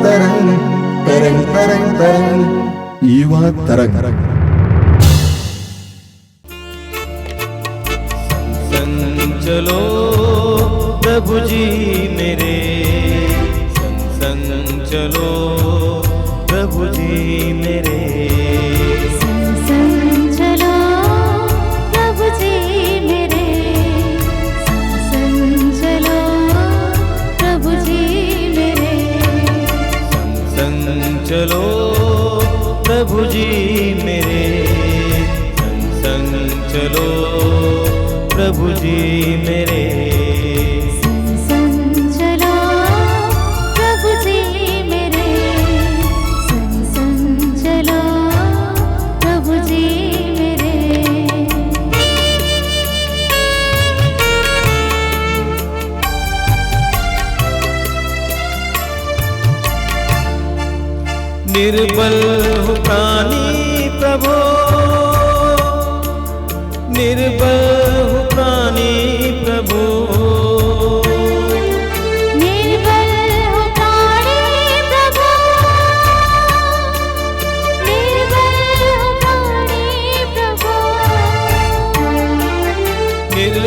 तरंग तरंग तरंग तरंग युवा तरंग। संग चलो प्रभु जी मेरे, संग चलो प्रभु जी मेरे, संग चलो प्रभु जी मेरे, संग चलो प्रभु जी मेरे, संग चलो प्रभु जी मेरे, संग चलो प्रभु जी मेरे, संग चलो प्रभु जी मेरे, संग चलो प्रभु जी मेरे। निर्बल हूँ प्राणी प्रभु, निर्बल हूँ प्राणी प्रभु, निर्बल हूँ प्राणी प्रभु, निर्बल हूँ प्राणी प्रभु, निर्बल हूँ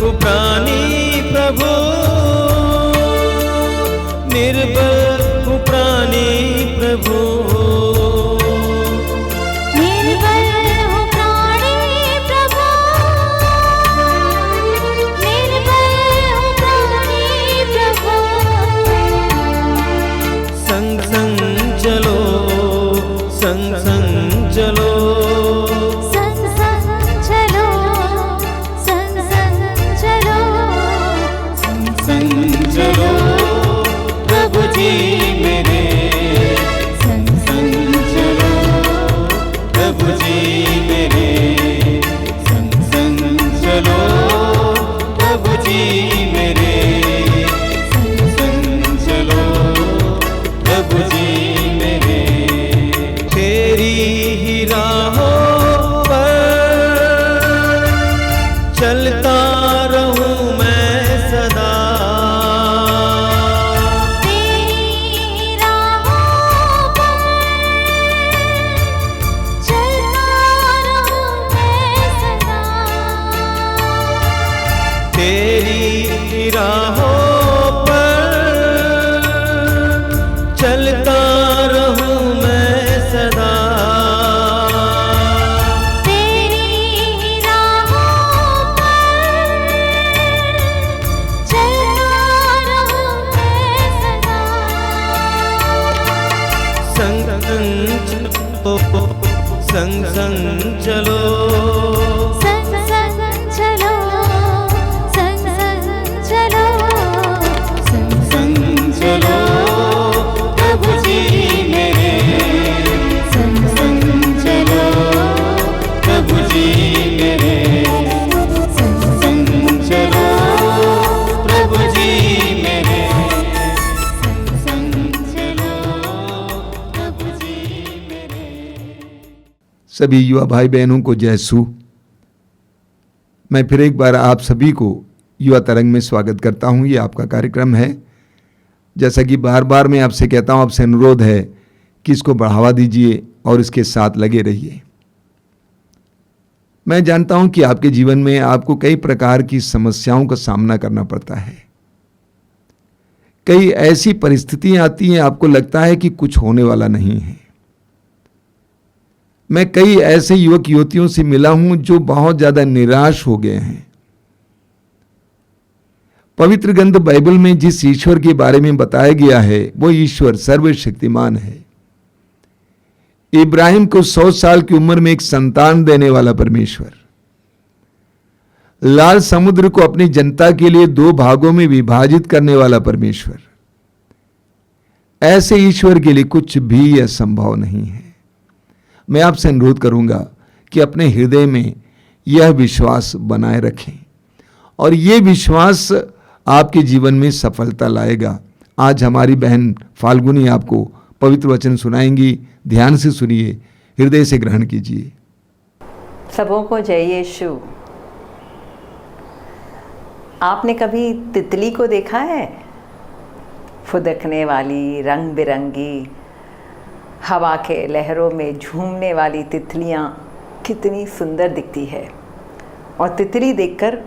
प्राणी प्रभु, निर्बल हूँ प्राणी प्रभु, निर्बल हूँ प्राणी प्रभु, निर्बल हूँ प्राणी प्रभु। संग संग चलो, संग संग चलो, संग संग चलो, संग संग चलो, संग चलो प्रभु जी मेरे, संग चलो प्रभु जी मेरे, संग चलो प्रभु जी मेरे, संग चलो प्रभु जी मेरे, तेरी ही राहों पर चलता रहूं मैं सदा, तेरी राहों पर चलता रहूं मैं सदा, तेरी राहों पर चलता रहूं मैं सदा, तेरी राहों पर चलता रहूं मैं सदा। संग संग चलो, संग संग चलो, संग संग चलो, संग संग चलो प्रभु जी मेरे, संग चलो प्रभु जी मेरे, संग चलो प्रभु जी मेरे, संग चलो प्रभु जी मेरे। सभी युवा भाई बहनों को जय सू। मैं फिर एक बार आप सभी को युवा तरंग में स्वागत करता हूं। ये आपका कार्यक्रम है। जैसा कि बार बार मैं आपसे कहता हूं, आपसे अनुरोध है कि इसको बढ़ावा दीजिए और इसके साथ लगे रहिए। मैं जानता हूं कि आपके जीवन में आपको कई प्रकार की समस्याओं का सामना करना पड़ता है। कई ऐसी परिस्थितियां आती हैं, आपको लगता है कि कुछ होने वाला नहीं है। मैं कई ऐसे युवक युवतियों से मिला हूं जो बहुत ज्यादा निराश हो गए हैं। पवित्र ग्रंथ बाइबल में जिस ईश्वर के बारे में बताया गया है वो ईश्वर सर्वशक्तिमान है। इब्राहिम को 100 साल की उम्र में एक संतान देने वाला परमेश्वर, लाल समुद्र को अपनी जनता के लिए 2 भागों में विभाजित करने वाला परमेश्वर, ऐसे ईश्वर के लिए कुछ भी असंभव नहीं है। मैं आपसे अनुरोध करूंगा कि अपने हृदय में यह विश्वास बनाए रखें और यह विश्वास आपके जीवन में सफलता लाएगा। आज हमारी बहन फाल्गुनी आपको पवित्र वचन सुनाएंगी। ध्यान से सुनिए, हृदय से ग्रहण कीजिए। सबों को जय यीशु। आपने कभी तितली को देखा है? फुदकने वाली, रंग बिरंगी, हवा के लहरों में झूमने वाली तितलियाँ कितनी सुंदर दिखती है। और तितली देखकर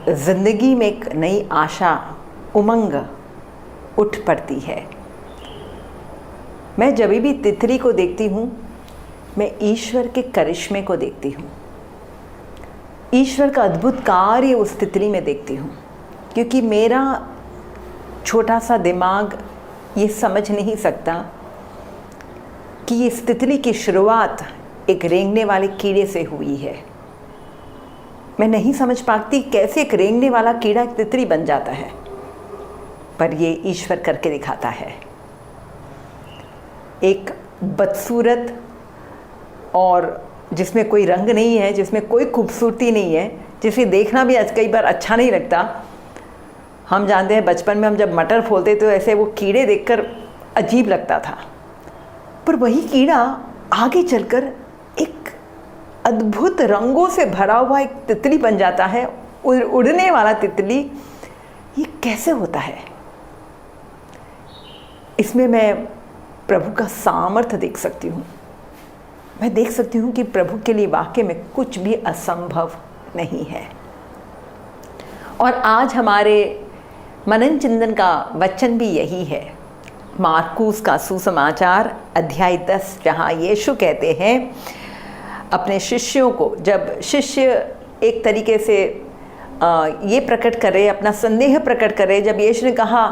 ज़िंदगी में एक नई आशा, उमंग उठ पड़ती है। मैं जब भी तितली को देखती हूँ, मैं ईश्वर के करिश्मे को देखती हूँ, ईश्वर का अद्भुत कार्य उस तितली में देखती हूँ। क्योंकि मेरा छोटा सा दिमाग ये समझ नहीं सकता कि इस तितली की शुरुआत एक रेंगने वाले कीड़े से हुई है। मैं नहीं समझ पाती कैसे एक रेंगने वाला कीड़ा एक तितली बन जाता है, पर ये ईश्वर करके दिखाता है। एक बदसूरत और जिसमें कोई रंग नहीं है, जिसमें कोई खूबसूरती नहीं है, जिसे देखना भी आज कई बार अच्छा नहीं लगता। हम जानते हैं बचपन में हम जब मटर फोलते तो ऐसे वो कीड़े देखकर अजीब लगता था, पर वही कीड़ा आगे चलकर एक अद्भुत रंगों से भरा हुआ एक तितली बन जाता है, उड़ने वाला तितली। ये कैसे होता है? इसमें मैं प्रभु का सामर्थ्य देख सकती हूँ। मैं देख सकती हूँ कि प्रभु के लिए वाकई में कुछ भी असंभव नहीं है। और आज हमारे मनन चिंतन का वचन भी यही है, मार्कुस का सुसमाचार अध्याय 10, जहाँ यीशु कहते हैं अपने शिष्यों को, जब शिष्य एक तरीके से ये प्रकट करे, अपना संदेह प्रकट करे, जब यीशु ने कहा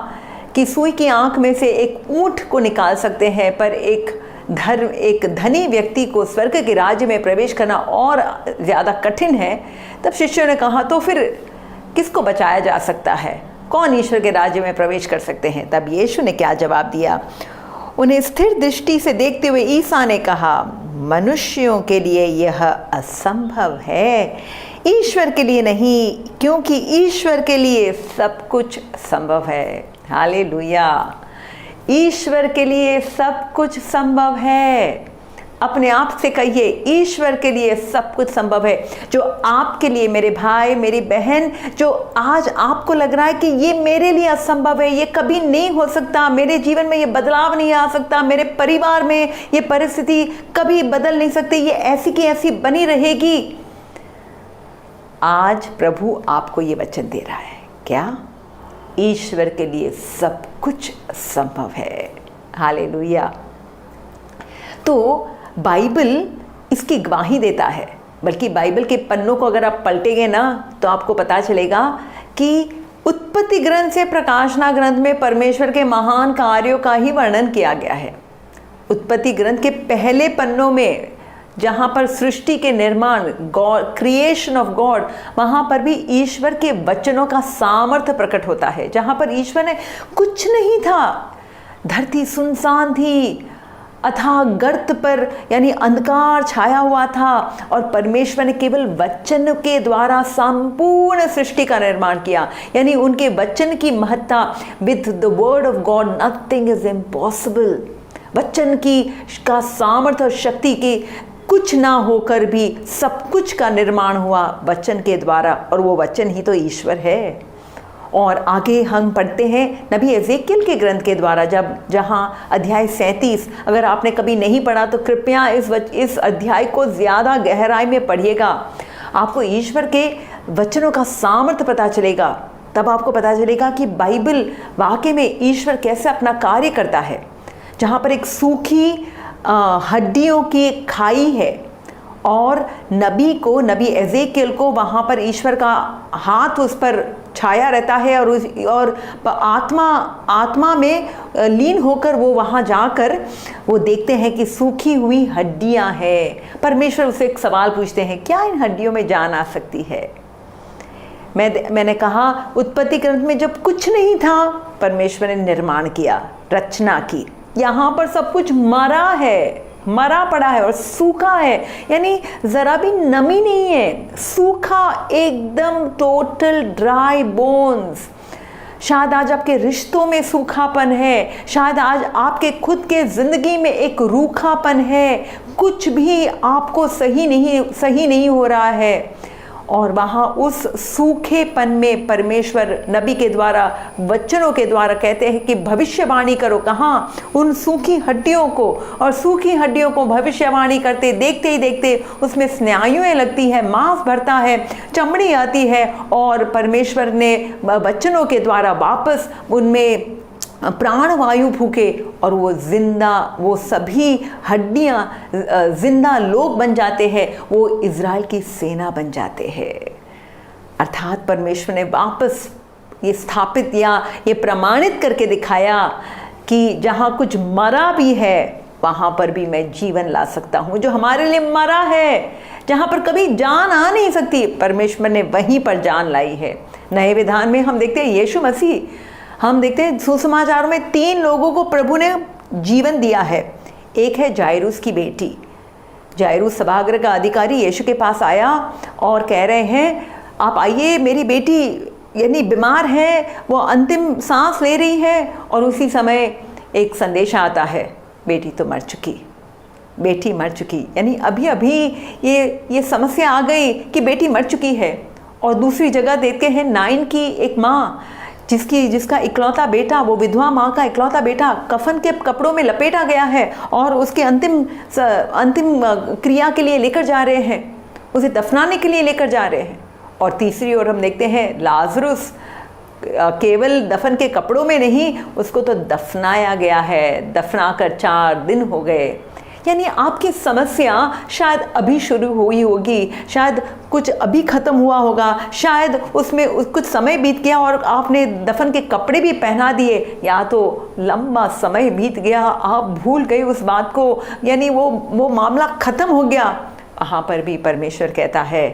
कि सुई की आंख में से एक ऊंट को निकाल सकते हैं, पर एक धनी व्यक्ति को स्वर्ग के राज्य में प्रवेश करना और ज़्यादा कठिन है, तब शिष्यों ने कहा तो फिर किसको बचाया जा सकता है? कौन ईश्वर के राज्य में प्रवेश कर सकते हैं? तब यीशु ने क्या जवाब दिया? उन्हें स्थिर दृष्टि से देखते हुए ईसा ने कहा, मनुष्यों के लिए यह असंभव है, ईश्वर के लिए नहीं, क्योंकि ईश्वर के लिए सब कुछ संभव है। हालेलुया! ईश्वर के लिए सब कुछ संभव है। अपने आप से कहिए, ईश्वर के लिए सब कुछ संभव है। जो आपके लिए, मेरे भाई मेरी बहन, जो आज आपको लग रहा है कि ये मेरे लिए असंभव है, ये कभी नहीं हो सकता, मेरे जीवन में ये बदलाव नहीं आ सकता, मेरे परिवार में ये परिस्थिति कभी बदल नहीं सकती, ये ऐसी की ऐसी बनी रहेगी, आज प्रभु आपको ये वचन दे रहा है। क्या? ईश्वर के लिए सब कुछ संभव है। हालेलुया! तो बाइबल इसकी गवाही देता है। बल्कि बाइबल के पन्नों को अगर आप पलटेंगे ना, तो आपको पता चलेगा कि उत्पत्ति ग्रंथ से प्रकाशना ग्रंथ में परमेश्वर के महान कार्यों का ही वर्णन किया गया है। उत्पत्ति ग्रंथ के पहले पन्नों में जहाँ पर सृष्टि के निर्माण, गॉड, क्रिएशन ऑफ गॉड, वहाँ पर भी ईश्वर के वचनों का सामर्थ्य प्रकट होता है। जहाँ पर ईश्वर ने कुछ नहीं था, धरती सुनसान थी, अथाह गर्त पर यानी अंधकार छाया हुआ था, और परमेश्वर ने केवल वचन के द्वारा संपूर्ण सृष्टि का निर्माण किया। यानी उनके वचन की महत्ता, with the word of God nothing is impossible. वचन की का सामर्थ्य और शक्ति की कुछ ना होकर भी सब कुछ का निर्माण हुआ वचन के द्वारा, और वो वचन ही तो ईश्वर है। और आगे हम पढ़ते हैं नबी एजेकियल के ग्रंथ के द्वारा, जहाँ अध्याय 37, अगर आपने कभी नहीं पढ़ा तो कृपया इस अध्याय को ज़्यादा गहराई में पढ़िएगा। आपको ईश्वर के वचनों का सामर्थ्य पता चलेगा। तब आपको पता चलेगा कि बाइबल वाकई में ईश्वर कैसे अपना कार्य करता है। जहाँ पर एक सूखी हड्डियों की एक खाई है, और नबी एजेकियल को वहाँ पर ईश्वर का हाथ उस पर छाया रहता है, और आत्मा में लीन होकर वो वहाँ जाकर वो देखते हैं कि सूखी हुई हड्डियाँ हैं। परमेश्वर उससे एक सवाल पूछते हैं, क्या इन हड्डियों में जान आ सकती है? मैंने कहा उत्पत्ति ग्रंथ में जब कुछ नहीं था, परमेश्वर ने निर्माण किया, रचना की। यहाँ पर सब कुछ मरा पड़ा है और सूखा है, यानी जरा भी नमी नहीं है, सूखा एकदम, टोटल ड्राई बोन्स। शायद आज आपके रिश्तों में सूखापन है, शायद आज आपके खुद के जिंदगी में एक रूखापन है, कुछ भी आपको सही नहीं हो रहा है। और वहाँ उस सूखेपन में परमेश्वर नबी के द्वारा, वचनों के द्वारा कहते हैं कि भविष्यवाणी करो। कहाँ? उन सूखी हड्डियों को, और सूखी हड्डियों को भविष्यवाणी करते देखते ही देखते उसमें स्नायुएं लगती है, मांस भरता है, चमड़ी आती है, और परमेश्वर ने वचनों के द्वारा वापस उनमें प्राणवायु फूके और वो जिंदा, वो सभी हड्डियां जिंदा लोग बन जाते हैं, वो इज़राइल की सेना बन जाते हैं। अर्थात परमेश्वर ने वापस ये स्थापित या ये प्रमाणित करके दिखाया कि जहाँ कुछ मरा भी है वहाँ पर भी मैं जीवन ला सकता हूँ। जो हमारे लिए मरा है, जहाँ पर कभी जान आ नहीं सकती, परमेश्वर ने वहीं पर जान लाई है। नए विधान में हम देखते हैं यीशु मसीह, हम देखते हैं सुसमाचारों में 3 लोगों को प्रभु ने जीवन दिया है। एक है जायरूस की बेटी। जायरूस सभागृह का अधिकारी यीशु के पास आया और कह रहे हैं, आप आइए, मेरी बेटी यानी बीमार है, वो अंतिम सांस ले रही है। और उसी समय एक संदेश आता है, बेटी तो मर चुकी, बेटी मर चुकी। यानी अभी अभी ये समस्या आ गई कि बेटी मर चुकी है। और दूसरी जगह देखते हैं नाइन की एक माँ, जिसका इकलौता बेटा, वो विधवा माँ का इकलौता बेटा कफन के कपड़ों में लपेटा गया है और उसके अंतिम क्रिया के लिए लेकर जा रहे हैं, उसे दफनाने के लिए लेकर जा रहे हैं। और तीसरी ओर हम देखते हैं लाजरुस, केवल दफन के कपड़ों में नहीं, उसको तो दफनाया गया है, दफनाकर 4 दिन हो गए। यानी आपकी समस्या शायद अभी शुरू हुई होगी, शायद कुछ अभी ख़त्म हुआ होगा, शायद उसमें कुछ समय बीत गया और आपने दफन के कपड़े भी पहना दिए, या तो लंबा समय बीत गया, आप भूल गए उस बात को, यानी वो मामला ख़त्म हो गया। वहाँ पर भी परमेश्वर कहता है,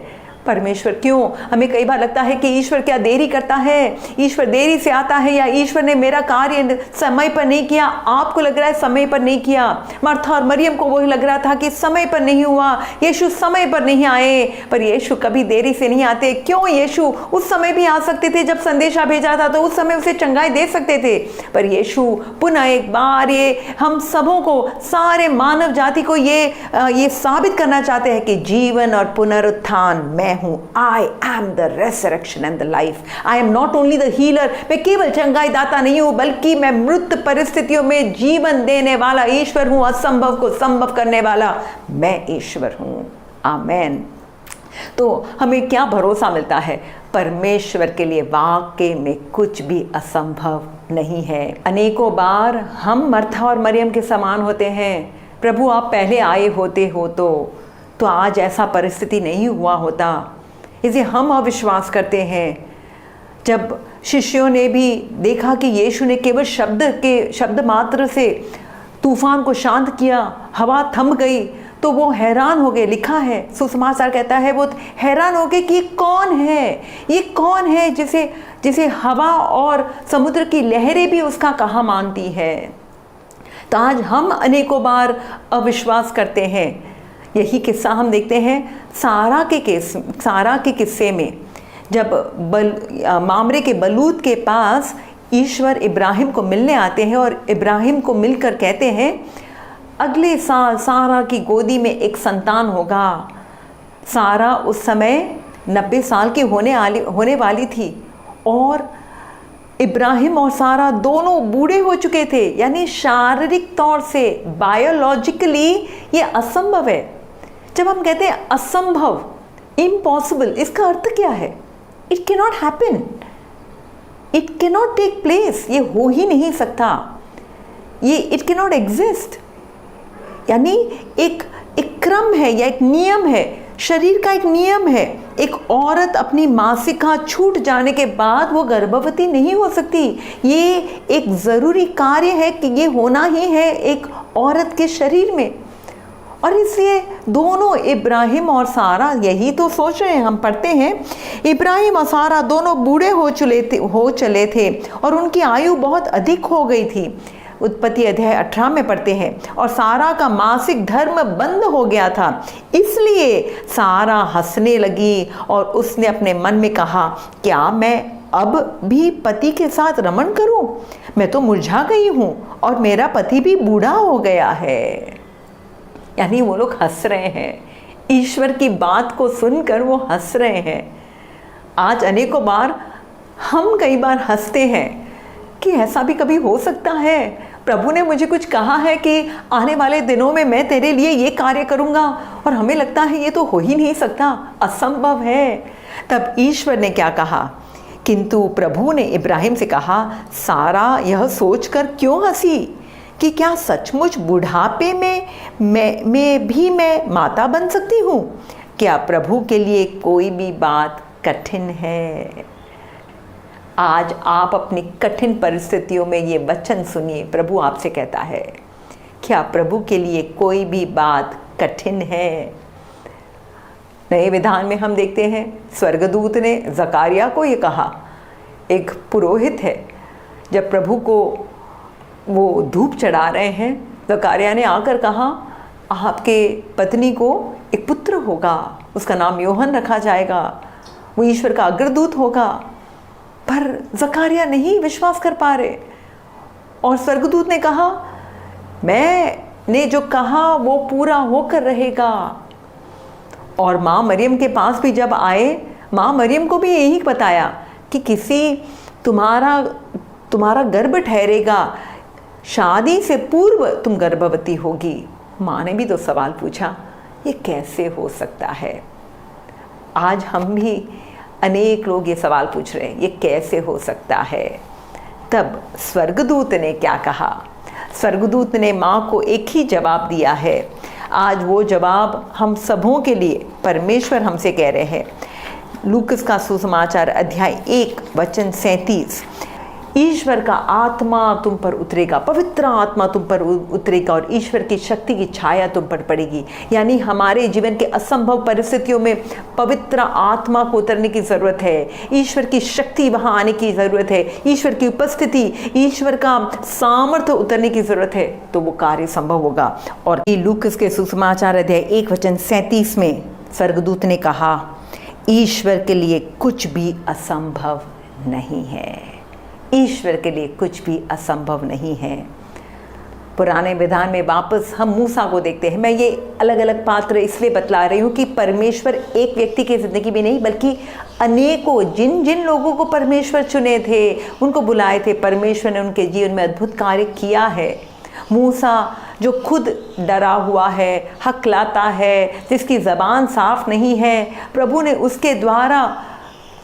परमेश्वर क्यों? हमें कई बार लगता है कि ईश्वर क्या देरी करता है, ईश्वर देरी से आता है, या ईश्वर ने मेरा कार्य समय पर नहीं किया। आपको लग रहा है समय पर नहीं किया, मार्था और मरियम को वही लग रहा था कि समय पर नहीं हुआ, यीशु समय पर नहीं आए। पर यीशु कभी देरी से नहीं आते। क्यों? यीशु उस समय भी आ सकते थे, जब संदेशा भेजा था तो उस समय उसे चंगाई दे सकते थे। पर यीशु पुनः एक बार ये हम सबों को, सारे मानव जाति को ये साबित करना चाहते हैं कि जीवन और पुनरुत्थान मैं हूं। I am the रेसरेक्शन and the life. I am not only the healer. मैं केवल चंगाई दाता नहीं हूं, बल्कि मैं मृत परिस्थितियों में जीवन देने वाला ईश्वर हूं। असंभव को संभव करने वाला मैं ईश्वर हूं। आमेन। तो हमें क्या भरोसा मिलता है? परमेश्वर के लिए वाकई में कुछ भी असंभव नहीं है। अनेकों बार हम मर्था और मरियम के समान होते हैं। प्रभु आप पहले आए होते हो तो आज ऐसा परिस्थिति नहीं हुआ होता। इसे हम अविश्वास करते हैं। जब शिष्यों ने भी देखा कि यीशु ने केवल शब्द मात्र से तूफान को शांत किया, हवा थम गई, तो वो हैरान हो गए। लिखा है, सुसमाचार कहता है, वो हैरान हो गए कि ये कौन है जिसे हवा और समुद्र की लहरें भी उसका कहा मानती है। तो आज हम अनेकों बार अविश्वास करते हैं। यही किस्सा हम देखते हैं सारा के किस्से में, जब मामरे के बलूत के पास ईश्वर इब्राहिम को मिलने आते हैं और इब्राहिम को मिलकर कहते हैं अगले साल सारा की गोदी में एक संतान होगा। सारा उस समय 90 साल की होने वाली थी और इब्राहिम और सारा दोनों बूढ़े हो चुके थे। यानी शारीरिक तौर से, बायोलॉजिकली ये असंभव है। जब हम कहते हैं असंभव, इम्पॉसिबल, इसका अर्थ क्या है? It can not happen, it can not take place. ये हो ही नहीं सकता, ये इट कैन नॉट एग्जिस्ट। यानी एक क्रम है या एक नियम है, शरीर का एक नियम है। एक औरत अपनी मासिका छूट जाने के बाद वो गर्भवती नहीं हो सकती। ये एक ज़रूरी कार्य है कि ये होना ही है एक औरत के शरीर में। और इसलिए दोनों इब्राहिम और सारा यही तो सोच रहे हैं। हम पढ़ते हैं, इब्राहिम और सारा दोनों बूढ़े हो चले थे और उनकी आयु बहुत अधिक हो गई थी। उत्पत्ति अध्याय 18 में पढ़ते हैं, और सारा का मासिक धर्म बंद हो गया था, इसलिए सारा हंसने लगी और उसने अपने मन में कहा, क्या मैं अब भी पति के साथ रमण करूं? मैं तो मुरझा गई हूं और मेरा पति भी बूढ़ा हो गया है। यानी वो लोग हंस रहे हैं। ईश्वर की बात को सुनकर वो हंस रहे हैं। आज अनेकों बार हम कई बार हंसते हैं कि ऐसा भी कभी हो सकता है, प्रभु ने मुझे कुछ कहा है कि आने वाले दिनों में मैं तेरे लिए ये कार्य करूँगा, और हमें लगता है ये तो हो ही नहीं सकता, असंभव है। तब ईश्वर ने क्या कहा? किंतु प्रभु ने इब्राहिम से कहा, सारा यह सोचकर क्यों हंसी कि क्या सचमुच बुढ़ापे में भी मैं माता बन सकती हूँ? क्या प्रभु के लिए कोई भी बात कठिन है? आज आप अपनी कठिन परिस्थितियों में ये वचन सुनिए। प्रभु आपसे कहता है, क्या प्रभु के लिए कोई भी बात कठिन है? नए विधान में हम देखते हैं स्वर्गदूत ने जकारिया को ये कहा, एक पुरोहित है, जब प्रभु को वो धूप चढ़ा रहे हैं, जकारिया ने आकर कहा, आपके पत्नी को एक पुत्र होगा, उसका नाम योहन रखा जाएगा, वो ईश्वर का अग्रदूत होगा। पर जकारिया नहीं विश्वास कर पा रहे, और स्वर्गदूत ने कहा, मैंने जो कहा वो पूरा होकर रहेगा। और माँ मरियम के पास भी जब आए, माँ मरियम को भी यही बताया कि किसी तुम्हारा गर्भ ठहरेगा, शादी से पूर्व तुम गर्भवती होगी। माँ ने भी तो सवाल पूछा, ये कैसे हो सकता है? आज हम भी अनेक लोग ये सवाल पूछ रहे हैं, ये कैसे हो सकता है? तब स्वर्गदूत ने क्या कहा? स्वर्गदूत ने माँ को एक ही जवाब दिया है। आज वो जवाब हम सबों के लिए परमेश्वर हमसे कह रहे हैं। लूकस का सुसमाचार अध्याय 1 वचन 37, ईश्वर का आत्मा तुम पर उतरेगा, पवित्र आत्मा तुम पर उतरेगा और ईश्वर की शक्ति की छाया तुम पर पड़ेगी। यानी हमारे जीवन के असंभव परिस्थितियों में पवित्र आत्मा को उतरने की ज़रूरत है, ईश्वर की शक्ति वहाँ आने की ज़रूरत है, ईश्वर की उपस्थिति, ईश्वर का सामर्थ्य उतरने की ज़रूरत है, तो वो कार्य संभव होगा। और लूकस के सुसमाचार अध्याय 1 वचन 37 में स्वर्गदूत ने कहा, ईश्वर के लिए कुछ भी असंभव नहीं है। ईश्वर के लिए कुछ भी असंभव नहीं है। पुराने विधान में वापस हम मूसा को देखते हैं। मैं ये अलग अलग पात्र इसलिए बतला रही हूँ कि परमेश्वर एक व्यक्ति की ज़िंदगी में नहीं, बल्कि अनेकों जिन जिन लोगों को परमेश्वर चुने थे, उनको बुलाए थे, परमेश्वर ने उनके जीवन में अद्भुत कार्य किया है। मूसा जो खुद डरा हुआ है, हकलाता है, जिसकी ज़बान साफ नहीं है, प्रभु ने उसके द्वारा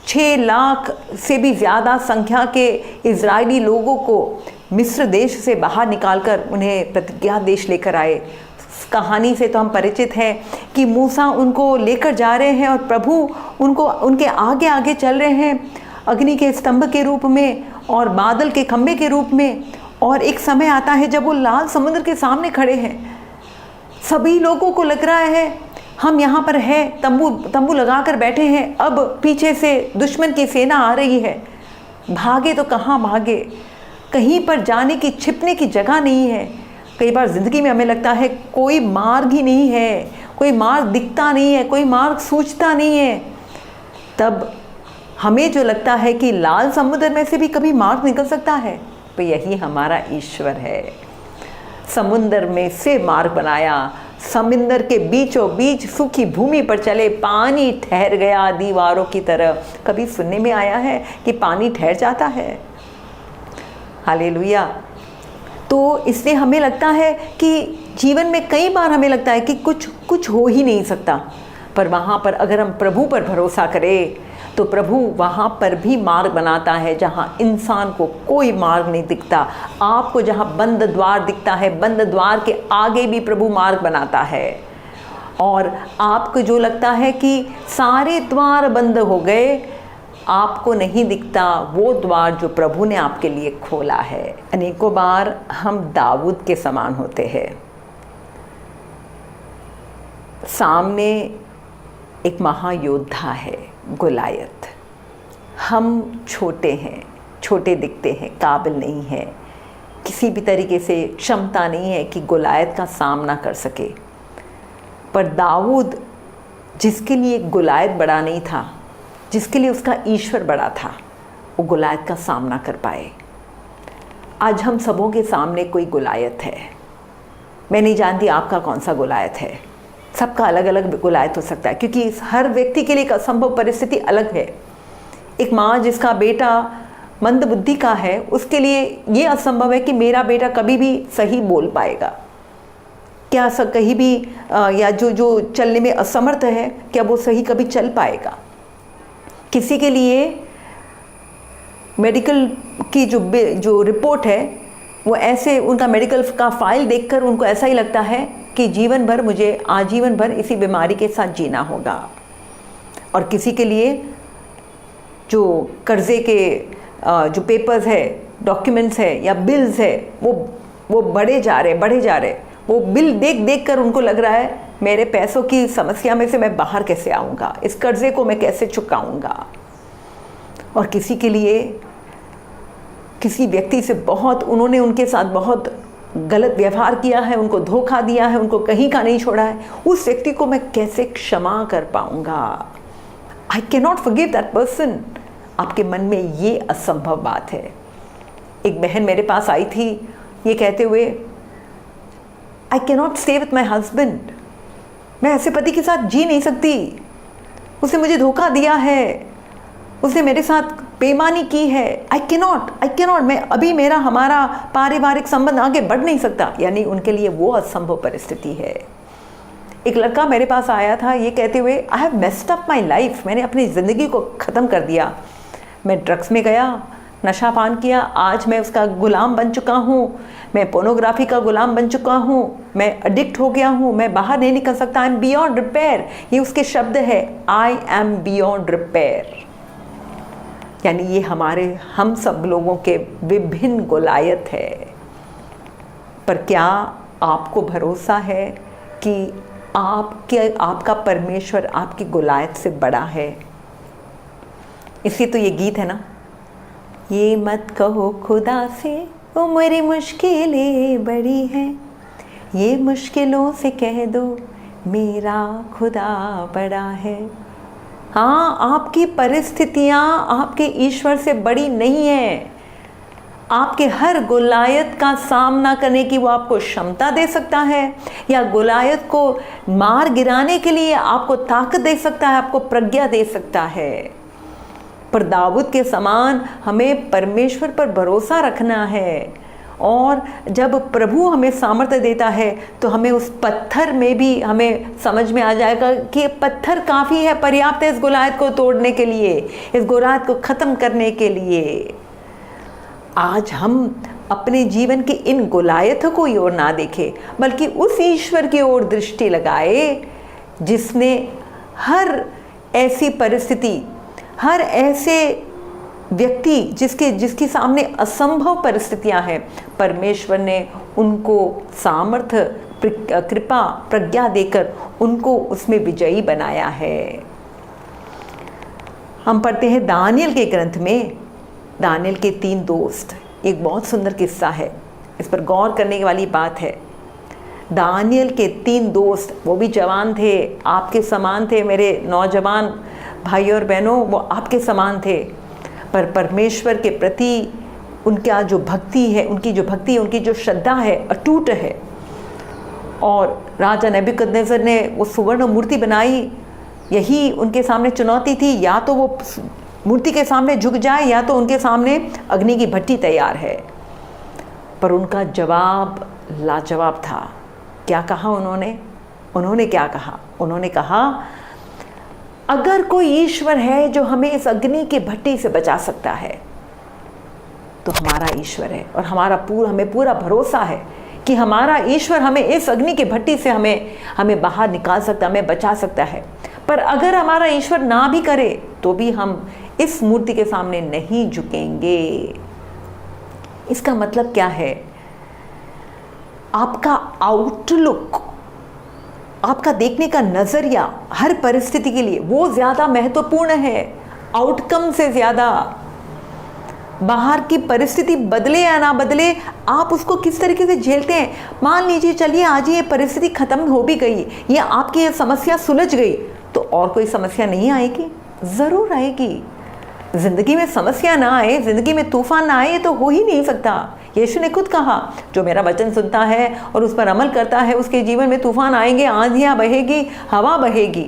6 लाख से भी ज़्यादा संख्या के इज़राइली लोगों को मिस्र देश से बाहर निकालकर उन्हें प्रतिज्ञा देश लेकर आए। कहानी से तो हम परिचित हैं कि मूसा उनको लेकर जा रहे हैं और प्रभु उनको उनके आगे आगे चल रहे हैं, अग्नि के स्तंभ के रूप में और बादल के खंभे के रूप में। और एक समय आता है जब वो लाल समुद्र के सामने खड़े हैं। सभी लोगों को लग रहा है हम यहाँ पर हैं, तंबू लगा कर बैठे हैं, अब पीछे से दुश्मन की सेना आ रही है। भागे तो कहाँ भागे, कहीं पर जाने की छिपने की जगह नहीं है। कई बार ज़िंदगी में हमें लगता है कोई मार्ग ही नहीं है, कोई मार्ग दिखता नहीं है, कोई मार्ग सूझता नहीं है। तब हमें जो लगता है कि लाल समुद्र में से भी कभी मार्ग निकल सकता है, तो यही हमारा ईश्वर है। समुद्र में से मार्ग बनाया, समुद्र के बीचों बीच सूखी भूमि पर चले, पानी ठहर गया दीवारों की तरह। कभी सुनने में आया है कि पानी ठहर जाता है? हालेलुया। तो इसलिए हमें लगता है कि जीवन में कई बार हमें लगता है कि कुछ हो ही नहीं सकता, पर वहाँ पर अगर हम प्रभु पर भरोसा करें तो प्रभु वहाँ पर भी मार्ग बनाता है जहाँ इंसान को कोई मार्ग नहीं दिखता। आपको जहाँ बंद द्वार दिखता है, बंद द्वार के आगे भी प्रभु मार्ग बनाता है। और आपको जो लगता है कि सारे द्वार बंद हो गए, आपको नहीं दिखता वो द्वार जो प्रभु ने आपके लिए खोला है। अनेकों बार हम दाऊद के समान होते हैं। सामने एक महायोद्धा है गोलायत। हम छोटे हैं, छोटे दिखते हैं, काबिल नहीं है, किसी भी तरीके से क्षमता नहीं है कि गोलायत का सामना कर सके। पर दाऊद, जिसके लिए गोलायत बड़ा नहीं था, जिसके लिए उसका ईश्वर बड़ा था, वो गोलायत का सामना कर पाए। आज हम सबों के सामने कोई गोलायत है। मैं नहीं जानती आपका कौन सा गोलायत है। सबका अलग अलग गोलायत हो सकता है, क्योंकि हर व्यक्ति के लिए एक असंभव परिस्थिति अलग है। एक माँ जिसका बेटा मंद बुद्धि का है, उसके लिए ये असंभव है कि मेरा बेटा कभी भी सही बोल पाएगा, क्या कहीं भी या जो चलने में असमर्थ है, क्या वो सही कभी चल पाएगा। किसी के लिए मेडिकल की जो रिपोर्ट है, वो ऐसे उनका मेडिकल का फाइल देखकर उनको ऐसा ही लगता है कि जीवन भर मुझे आजीवन भर इसी बीमारी के साथ जीना होगा। और किसी के लिए जो कर्जे के जो पेपर्स है, डॉक्यूमेंट्स है या बिल्स है, वो बढ़े जा रहे, वो बिल देख कर उनको लग रहा है मेरे पैसों की समस्या में से मैं बाहर कैसे आऊँगा, इस कर्जे को मैं कैसे चुकाऊँगा। और किसी के लिए किसी व्यक्ति से उन्होंने उनके साथ बहुत गलत व्यवहार किया है, उनको धोखा दिया है, उनको कहीं का नहीं छोड़ा है, उस व्यक्ति को मैं कैसे क्षमा कर पाऊँगा। I can not forgive that person. आपके मन में ये असंभव बात है। एक बहन मेरे पास आई थी ये कहते हुए, I can not stay with my husband, मैं ऐसे पति के साथ जी नहीं सकती, उसने मुझे धोखा दिया है, उसने मेरे साथ बेईमानी की है। आई कैन नॉट, मैं अभी हमारा पारिवारिक संबंध आगे बढ़ नहीं सकता। यानी उनके लिए वो असंभव परिस्थिति है। एक लड़का मेरे पास आया था ये कहते हुए, I have messed up my life, मैंने अपनी ज़िंदगी को ख़त्म कर दिया, मैं ड्रग्स में गया, नशा पान किया, आज मैं उसका गुलाम बन चुका हूँ, मैं पोर्नोग्राफी का गुलाम बन चुका हूँ, मैं एडिक्ट हो गया हूँ, मैं बाहर नहीं निकल सकता, आई एम बियॉन्ड रिपेयर। ये उसके शब्द है, आई एम बियॉन्ड रिपेयर। यानी ये हम सब लोगों के विभिन्न गोलायत है। पर क्या आपको भरोसा है कि आपका परमेश्वर आपकी गोलायत से बड़ा है? इसलिए तो ये गीत है ना, ये मत कहो खुदा से वो मेरी मुश्किलें बड़ी हैं, ये मुश्किलों से कह दो मेरा खुदा बड़ा है। हाँ, आपकी परिस्थितियाँ आपके ईश्वर से बड़ी नहीं है। आपके हर गोलायत का सामना करने की वो आपको क्षमता दे सकता है, या गोलायत को मार गिराने के लिए आपको ताकत दे सकता है, आपको प्रज्ञा दे सकता है। पर दाऊद के समान हमें परमेश्वर पर भरोसा रखना है, और जब प्रभु हमें सामर्थ्य देता है तो हमें उस पत्थर में भी हमें समझ में आ जाएगा कि पत्थर काफ़ी है, पर्याप्त है इस गोलायत को तोड़ने के लिए, इस गोलायत को ख़त्म करने के लिए। आज हम अपने जीवन की इन गोलायतों को ओर ना देखें, बल्कि उस ईश्वर की ओर दृष्टि लगाए जिसने हर ऐसी परिस्थिति, हर ऐसे व्यक्ति जिसके सामने असंभव परिस्थितियां हैं, परमेश्वर ने उनको सामर्थ्य, कृपा, प्रज्ञा देकर उनको उसमें विजयी बनाया है। हम पढ़ते हैं दानियल के ग्रंथ में, दानियल के 3 दोस्त, एक बहुत सुंदर किस्सा है, इस पर गौर करने वाली बात है। दानियल के 3 दोस्त, वो भी जवान थे, आपके समान थे मेरे नौजवान भाई और बहनों, वो आपके समान थे, पर परमेश्वर के प्रति उनका जो भक्ति है, उनकी जो श्रद्धा है अटूट है। और राजा नेबुकदनेस्सर ने वो सुवर्ण मूर्ति बनाई, यही उनके सामने चुनौती थी, या तो वो मूर्ति के सामने झुक जाए या तो उनके सामने अग्नि की भट्टी तैयार है। पर उनका जवाब लाजवाब था। क्या कहा उन्होंने क्या कहा? उन्होंने कहा, अगर कोई ईश्वर है जो हमें इस अग्नि की भट्टी से बचा सकता है तो हमारा ईश्वर है, और हमें पूरा भरोसा है कि हमारा ईश्वर हमें इस अग्नि की भट्टी से हमें बाहर निकाल सकता, हमें बचा सकता है। पर अगर हमारा ईश्वर ना भी करे तो भी हम इस मूर्ति के सामने नहीं झुकेंगे। इसका मतलब क्या है? आपका आउटलुक, आपका देखने का नजरिया हर परिस्थिति के लिए वो ज्यादा महत्वपूर्ण है आउटकम से ज्यादा। बाहर की परिस्थिति बदले या ना बदले, आप उसको किस तरीके से झेलते हैं। मान लीजिए, चलिए आज ये परिस्थिति खत्म हो भी गई, ये आपकी ये समस्या सुलझ गई, तो और कोई समस्या नहीं आएगी? जरूर आएगी। जिंदगी में समस्या ना आए, जिंदगी में तूफान ना आए, ये तो हो ही नहीं सकता। यीशु ने खुद कहा, जो मेरा वचन सुनता है और उस पर अमल करता है, उसके जीवन में तूफान आएंगे, आंधियाँ बहेगी, हवा बहेगी,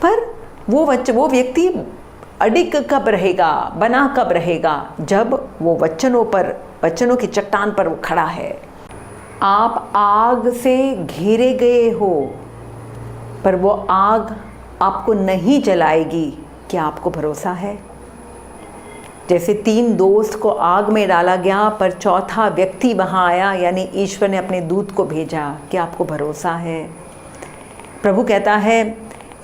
पर वो व्यक्ति अडिग कब रहेगा, बना कब रहेगा, जब वो वचनों की चट्टान पर वो खड़ा है। आप आग से घिरे गए हो, पर वो आग आपको नहीं जलाएगी, क्या आपको भरोसा है? जैसे 3 दोस्त को आग में डाला गया, पर चौथा व्यक्ति वहाँ आया, यानी ईश्वर ने अपने दूत को भेजा, क्या आपको भरोसा है? प्रभु कहता है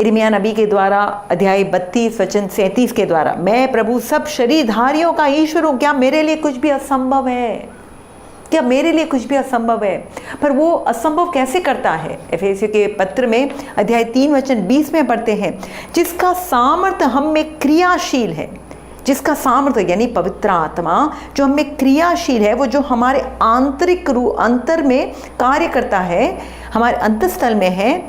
यिर्मयाह नबी के द्वारा, अध्याय 32 वचन 37 के द्वारा, मैं प्रभु सब शरीरधारियों का ईश्वर हूँ, क्या मेरे लिए कुछ भी असंभव है? क्या मेरे लिए कुछ भी असंभव है? पर वो असंभव कैसे करता है? एफेसियों के पत्र में अध्याय 3 वचन 20 में पढ़ते हैं, जिसका सामर्थ्य हम में क्रियाशील है, जिसका सामर्थ्य यानी पवित्र आत्मा जो हम में क्रियाशील है, वो जो हमारे अंतर में कार्य करता है, हमारे अंतस्थल में है,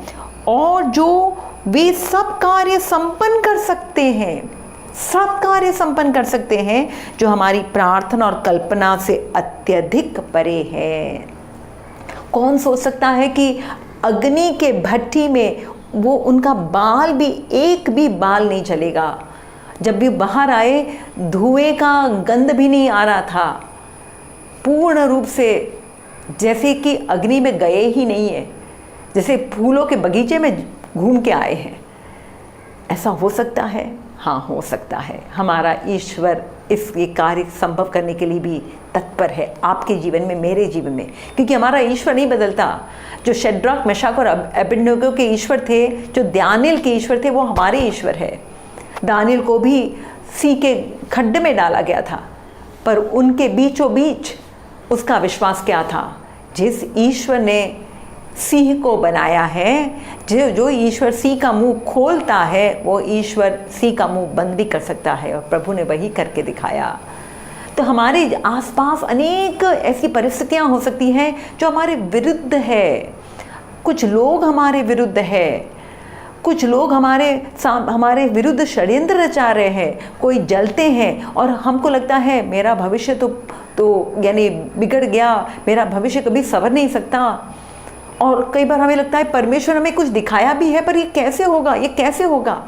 और जो वे सब कार्य संपन्न कर सकते हैं, सब कार्य संपन्न कर सकते हैं, जो हमारी प्रार्थना और कल्पना से अत्यधिक परे है। कौन सोच सकता है कि अग्नि के भट्ठी में वो उनका बाल भी, एक भी बाल नहीं जलेगा? जब भी बाहर आए, धुएं का गंध भी नहीं आ रहा था, पूर्ण रूप से जैसे कि अग्नि में गए ही नहीं है, जैसे फूलों के बगीचे में घूम के आए हैं। ऐसा हो सकता है? हाँ, हो सकता है। हमारा ईश्वर इस ये कार्य संभव करने के लिए भी तत्पर है, आपके जीवन में, मेरे जीवन में, क्योंकि हमारा ईश्वर नहीं बदलता। जो शद्रक, मेशक और अबेदनगो के ईश्वर थे, जो दानियेल के ईश्वर थे, वो हमारे ईश्वर है। दानियेल को भी सी के खड्डे में डाला गया था, पर उनके बीचों बीच उसका विश्वास क्या था? जिस ईश्वर ने सिंह को बनाया है, जो ईश्वर सिंह का मुंह खोलता है, वो ईश्वर सिंह का मुंह बंद भी कर सकता है, और प्रभु ने वही करके दिखाया। तो हमारे आसपास अनेक ऐसी परिस्थितियां हो सकती हैं जो हमारे विरुद्ध है। कुछ लोग हमारे विरुद्ध है, कुछ लोग हमारे विरुद्ध षड्यंत्र रचा रहे हैं। कोई जलते हैं और हमको लगता है मेरा भविष्य तो यानी बिगड़ गया, मेरा भविष्य कभी संवर नहीं सकता। और कई बार हमें लगता है परमेश्वर हमें कुछ दिखाया भी है, पर ये कैसे होगा, ये कैसे होगा?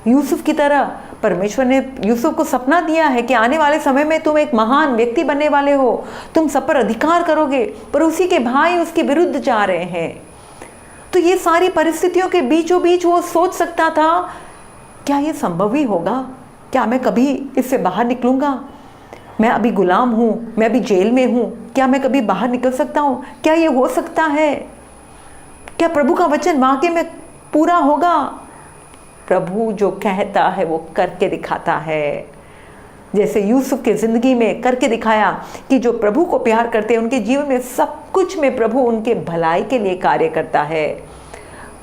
यूसुफ की तरह परमेश्वर ने यूसुफ को सपना दिया है कि आने वाले समय में तुम एक महान व्यक्ति बनने वाले हो, तुम सब पर अधिकार करोगे, पर उसी के भाई उसके विरुद्ध जा रहे हैं। तो ये सारी परिस्थितियों के बीचों बीच वो सोच सकता था, क्या ये संभव ही होगा? क्या मैं कभी इससे बाहर निकलूँगा? मैं अभी गुलाम हूँ, मैं अभी जेल में हूँ, क्या मैं कभी बाहर निकल सकता हूँ? क्या ये हो सकता है? क्या प्रभु का वचन वाकई में पूरा होगा? प्रभु जो कहता है वो करके दिखाता है। जैसे यूसुफ की ज़िंदगी में करके दिखाया कि जो प्रभु को प्यार करते हैं, उनके जीवन में सब कुछ में प्रभु उनके भलाई के लिए कार्य करता है।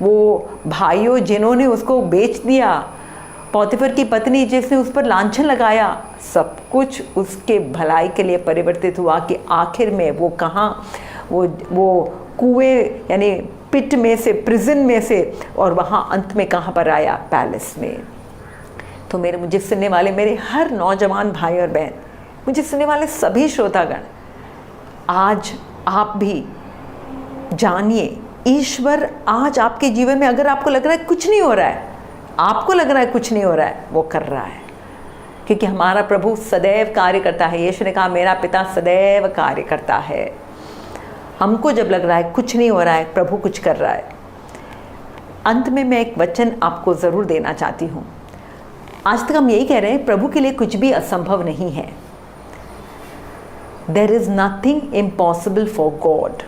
वो भाइयों जिन्होंने उसको बेच दिया, पौतीफर की पत्नी जिसने उस पर लांछन लगाया, सब कुछ उसके भलाई के लिए परिवर्तित हुआ कि आखिर में वो कहाँ, वो कुएं यानी पिट में से, प्रिजन में से, और वहाँ अंत में कहाँ पर आया? पैलेस में। तो मुझे सुनने वाले मेरे हर नौजवान भाई और बहन, मुझे सुनने वाले सभी श्रोतागण, आज आप भी जानिए, ईश्वर आज आपके जीवन में, अगर आपको लग रहा है कुछ नहीं हो रहा है, आपको लग रहा है कुछ नहीं हो रहा है, वो कर रहा है, क्योंकि हमारा प्रभु सदैव कार्य करता है। यीशु ने कहा मेरा पिता सदैव कार्य करता है। हमको जब लग रहा है कुछ नहीं हो रहा है, प्रभु कुछ कर रहा है। अंत में मैं एक वचन आपको ज़रूर देना चाहती हूँ। आज तक हम यही कह रहे हैं, प्रभु के लिए कुछ भी असंभव नहीं है। There is nothing impossible for God.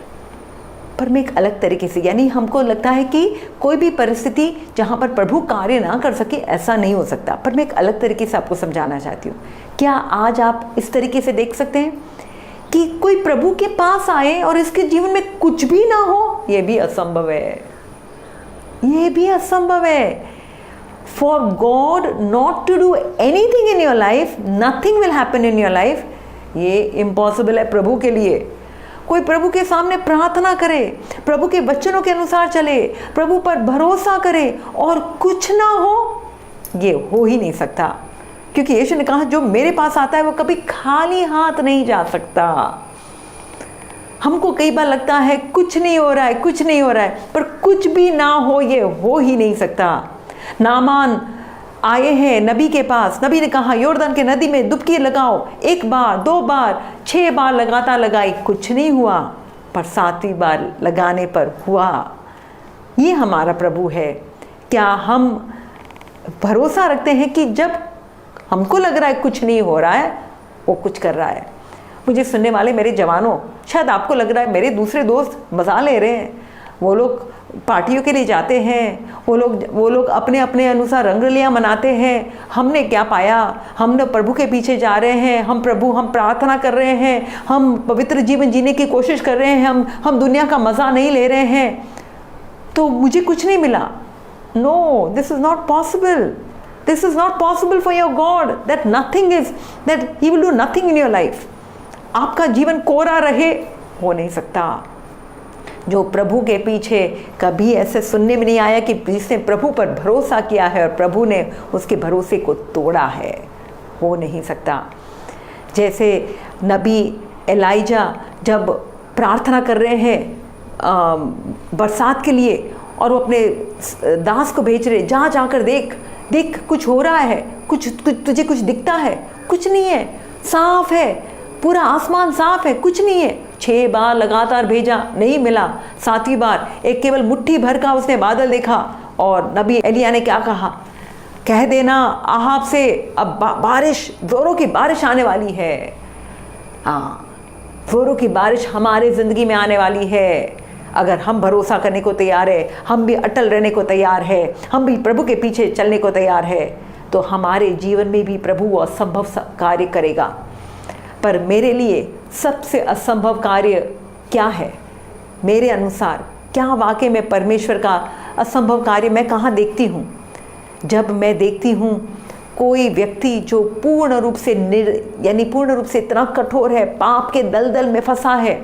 पर मैं एक अलग तरीके से, यानी हमको लगता है कि कोई भी परिस्थिति जहाँ पर प्रभु कार्य ना कर सके, ऐसा नहीं हो सकता। पर मैं एक अलग तरीके से आपको समझाना चाहती हूँ। क्या आज आप इस तरीके से देख सकते हैं कि कोई प्रभु के पास आए और इसके जीवन में कुछ भी ना हो? ये भी असंभव है, ये भी असंभव है। For God not to do anything in your life, nothing will happen in your life, ये इम्पॉसिबल है प्रभु के लिए। कोई प्रभु के सामने प्रार्थना करे, प्रभु के वचनों के अनुसार चले, प्रभु पर भरोसा करे और कुछ ना हो, ये हो ही नहीं सकता। क्योंकि यीशु ने कहा जो मेरे पास आता है वो कभी खाली हाथ नहीं जा सकता। हमको कई बार लगता है कुछ नहीं हो रहा है, कुछ नहीं हो रहा है, पर कुछ भी ना हो ये हो ही नहीं सकता। नामान आए हैं नबी के पास, नबी ने कहा यॉर्दन के नदी में डुबकी लगाओ, 1 बार 2 बार 6 बार लगातार लगाई, कुछ नहीं हुआ, पर 7वीं बार लगाने पर हुआ। ये हमारा प्रभु है। क्या हम भरोसा रखते हैं कि जब हमको लग रहा है कुछ नहीं हो रहा है, वो कुछ कर रहा है? मुझे सुनने वाले मेरे जवानों, शायद आपको लग रहा है मेरे दूसरे दोस्त मज़ा ले रहे हैं, वो लोग पार्टियों के लिए जाते हैं, वो लोग अपने अपने अनुसार रंगरलियाँ मनाते हैं। हमने क्या पाया? हम न प्रभु के पीछे जा रहे हैं, हम प्रार्थना कर रहे हैं, हम पवित्र जीवन जीने की कोशिश कर रहे हैं, हम दुनिया का मज़ा नहीं ले रहे हैं, तो मुझे कुछ नहीं मिला। No, this is not possible. This is not possible for your God, that nothing is, that he will do nothing in your life. आपका जीवन कोरा रहे, हो नहीं सकता। जो प्रभु के पीछे, कभी ऐसे सुनने में नहीं आया कि जिसने प्रभु पर भरोसा किया है और प्रभु ने उसके भरोसे को तोड़ा है, हो नहीं सकता। जैसे नबी एलाइजा जब प्रार्थना कर रहे हैं बरसात के लिए, और वो अपने दास को भेज रहे, जा जाकर देख कुछ हो रहा है, कुछ तुझे कुछ दिखता है? कुछ नहीं है, साफ है, पूरा आसमान साफ है, कुछ नहीं है। 6 बार लगातार भेजा, नहीं मिला। 7वीं बार एक केवल मुट्ठी भर का उसने बादल देखा, और नबी एलिया ने क्या कहा? कह देना आहाब से अब बारिश, जोरों की बारिश आने वाली है। हाँ, जोरों की बारिश हमारे ज़िंदगी में आने वाली है। अगर हम भरोसा करने को तैयार है, हम भी अटल रहने को तैयार है, हम भी प्रभु के पीछे चलने को तैयार है, तो हमारे जीवन में भी प्रभु असंभव कार्य करेगा। पर मेरे लिए सबसे असंभव कार्य क्या है? मेरे अनुसार क्या वाकई में परमेश्वर का असंभव कार्य मैं कहाँ देखती हूँ? जब मैं देखती हूँ कोई व्यक्ति जो पूर्ण रूप से पूर्ण रूप से इतना कठोर है, पाप के दलदल में फंसा है,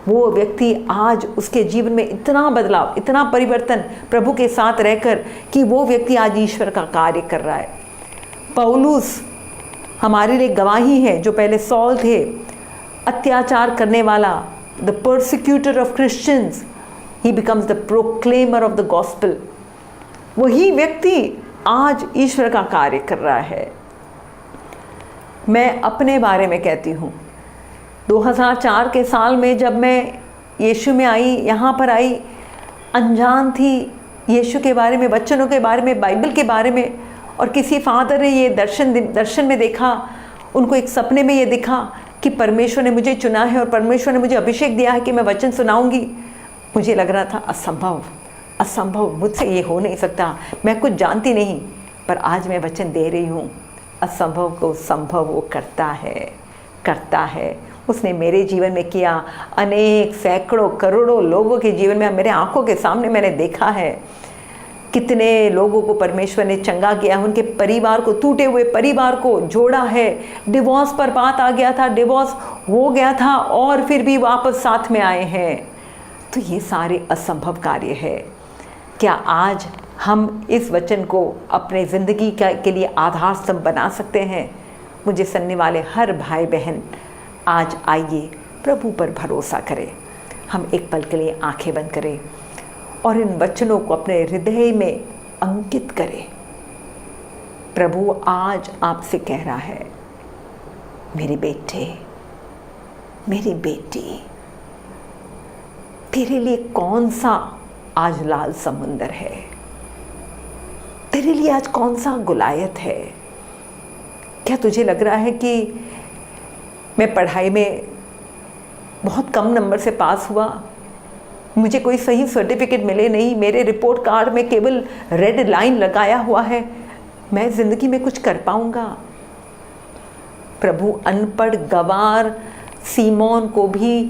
वो व्यक्ति आज उसके जीवन में इतना बदलाव, इतना परिवर्तन प्रभु के साथ रहकर, कि वो व्यक्ति आज ईश्वर का कार्य कर रहा है। पौलुस हमारे लिए गवाही है, जो पहले सॉल थे, अत्याचार करने वाला, the persecutor of Christians, he becomes the proclaimer of the gospel. वही व्यक्ति आज ईश्वर का कार्य कर रहा है। मैं अपने बारे में कहती हूँ, 2004 के साल में जब मैं यीशु में आई, यहाँ पर आई, अनजान थी यीशु के बारे में, वचनों के बारे में, बाइबल के बारे में। और किसी फादर ने ये दर्शन में देखा, उनको एक सपने में ये दिखा कि परमेश्वर ने मुझे चुना है और परमेश्वर ने मुझे अभिषेक दिया है कि मैं वचन सुनाऊंगी। मुझे लग रहा था असंभव, मुझसे ये हो नहीं सकता, मैं कुछ जानती नहीं। पर आज मैं वचन दे रही हूँ, असंभव को संभव वो करता है। उसने मेरे जीवन में किया, अनेक सैकड़ों करोड़ों लोगों के जीवन में मेरे आंखों के सामने मैंने देखा है। कितने लोगों को परमेश्वर ने चंगा किया, उनके परिवार को, टूटे हुए परिवार को जोड़ा है। डिवोर्स पर बात आ गया था, डिवोर्स हो गया था और फिर भी वापस साथ में आए हैं। तो ये सारे असंभव कार्य है। क्या आज हम इस वचन को अपने ज़िंदगी के लिए आधार स्तंभ बना सकते हैं? मुझे सुनने वाले हर भाई बहन, आज आइए प्रभु पर भरोसा करें। हम एक पल के लिए आंखें बंद करें और इन वचनों को अपने हृदय में अंकित करें। प्रभु आज आपसे कह रहा है, मेरे बेटे, मेरी बेटी, तेरे लिए कौन सा आज लाल समुंदर है? तेरे लिए आज कौन सा गुलायत है? क्या तुझे लग रहा है कि मैं पढ़ाई में बहुत कम नंबर से पास हुआ, मुझे कोई सही सर्टिफिकेट मिले नहीं, मेरे रिपोर्ट कार्ड में केवल रेड लाइन लगाया हुआ है, मैं ज़िंदगी में कुछ कर पाऊंगा? प्रभु अनपढ़ गवार सीमोन को भी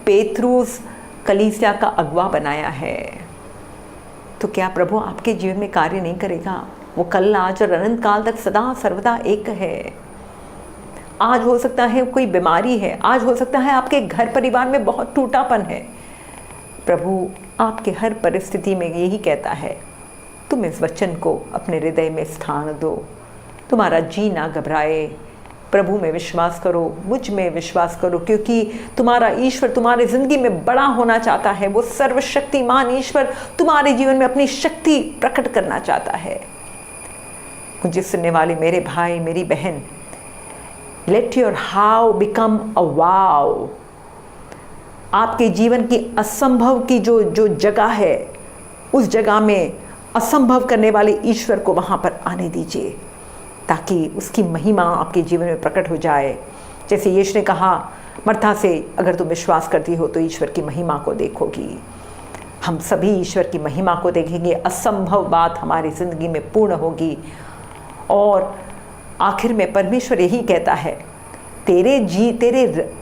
पेतरुस कलीसिया का अगवा बनाया है। तो क्या प्रभु आपके जीवन में कार्य नहीं करेगा? वो कल, आज और अनंत काल तक सदा सर्वदा एक है। आज हो सकता है कोई बीमारी है, आज हो सकता है आपके घर परिवार में बहुत टूटापन है। प्रभु आपके हर परिस्थिति में यही कहता है, तुम इस वचन को अपने हृदय में स्थान दो, तुम्हारा जी ना घबराए। प्रभु में विश्वास करो, मुझ में विश्वास करो, क्योंकि तुम्हारा ईश्वर तुम्हारी ज़िंदगी में बड़ा होना चाहता है। वो सर्वशक्तिमान ईश्वर तुम्हारे जीवन में अपनी शक्ति प्रकट करना चाहता है। मुझे सुनने वाले मेरे भाई मेरी बहन, let your how become a vow. आपके जीवन की असंभव की जो जगह है, उस जगह में असंभव करने वाले ईश्वर को वहाँ पर आने दीजिए, ताकि उसकी महिमा आपके जीवन में प्रकट हो जाए। जैसे यीशु ने कहा मर्था से, अगर तुम विश्वास करती हो तो ईश्वर की महिमा को देखोगी। हम सभी ईश्वर की महिमा को देखेंगे, असंभव बात हमारी ज़िंदगी में पूर्ण होगी। और आखिर में परमेश्वर यही कहता है, तेरे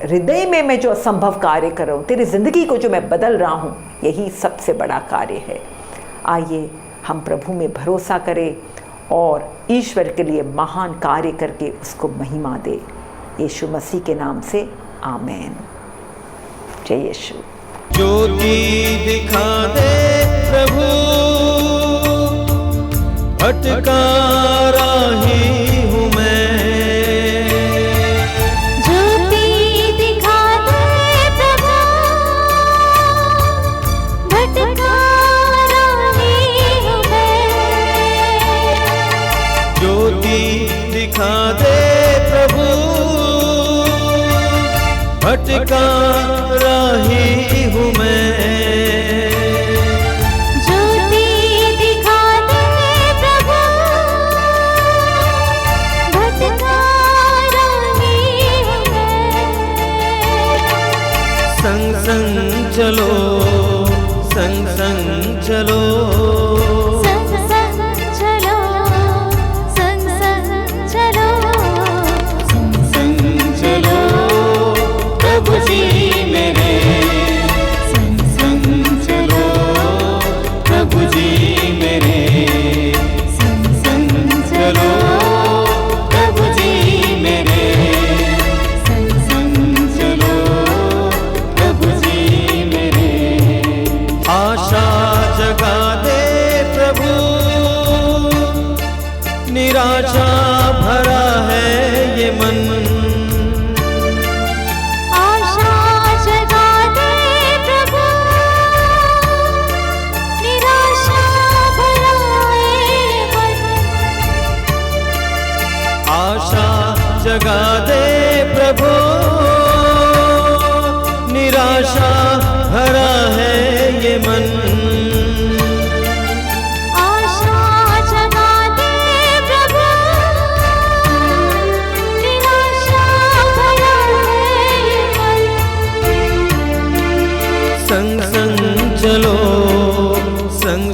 हृदय में मैं जो असंभव कार्य कर रहा हूँ, तेरी ज़िंदगी को जो मैं बदल रहा हूँ, यही सबसे बड़ा कार्य है। आइए हम प्रभु में भरोसा करें और ईश्वर के लिए महान कार्य करके उसको महिमा दे। यीशु मसीह के नाम से आमेन। जय यीशु। ज्योति दिखा दे प्रभु, भटका राही हूँ मैं। ज्योति दिखा दे प्रभु, भटका राही हूँ मैं। ज्योति दिखा दे प्रभु, भटका राही हूँ मैं। ज्योति दिखा दे प्रभु, भटका राही हूँ मैं। संग संग चलो, संग संग चलो, संग संग चलो, संग संग चलो, संग चलो प्रभु जी मेरे। संग संग चलो प्रभु जी मेरे। संग चलो प्रभु जी मेरे। संग चलो प्रभु जी मेरे। आशा जगा दे प्रभु, निराशा भरा है ये मन। आशा जगा दे प्रभु, निराशा भरा है मन। आशा जगा दे प्रभु, निराशा भरा है ये मन। आशा जगा दे प्रभु, निराशा भरा है मन। संग संग चलो, संग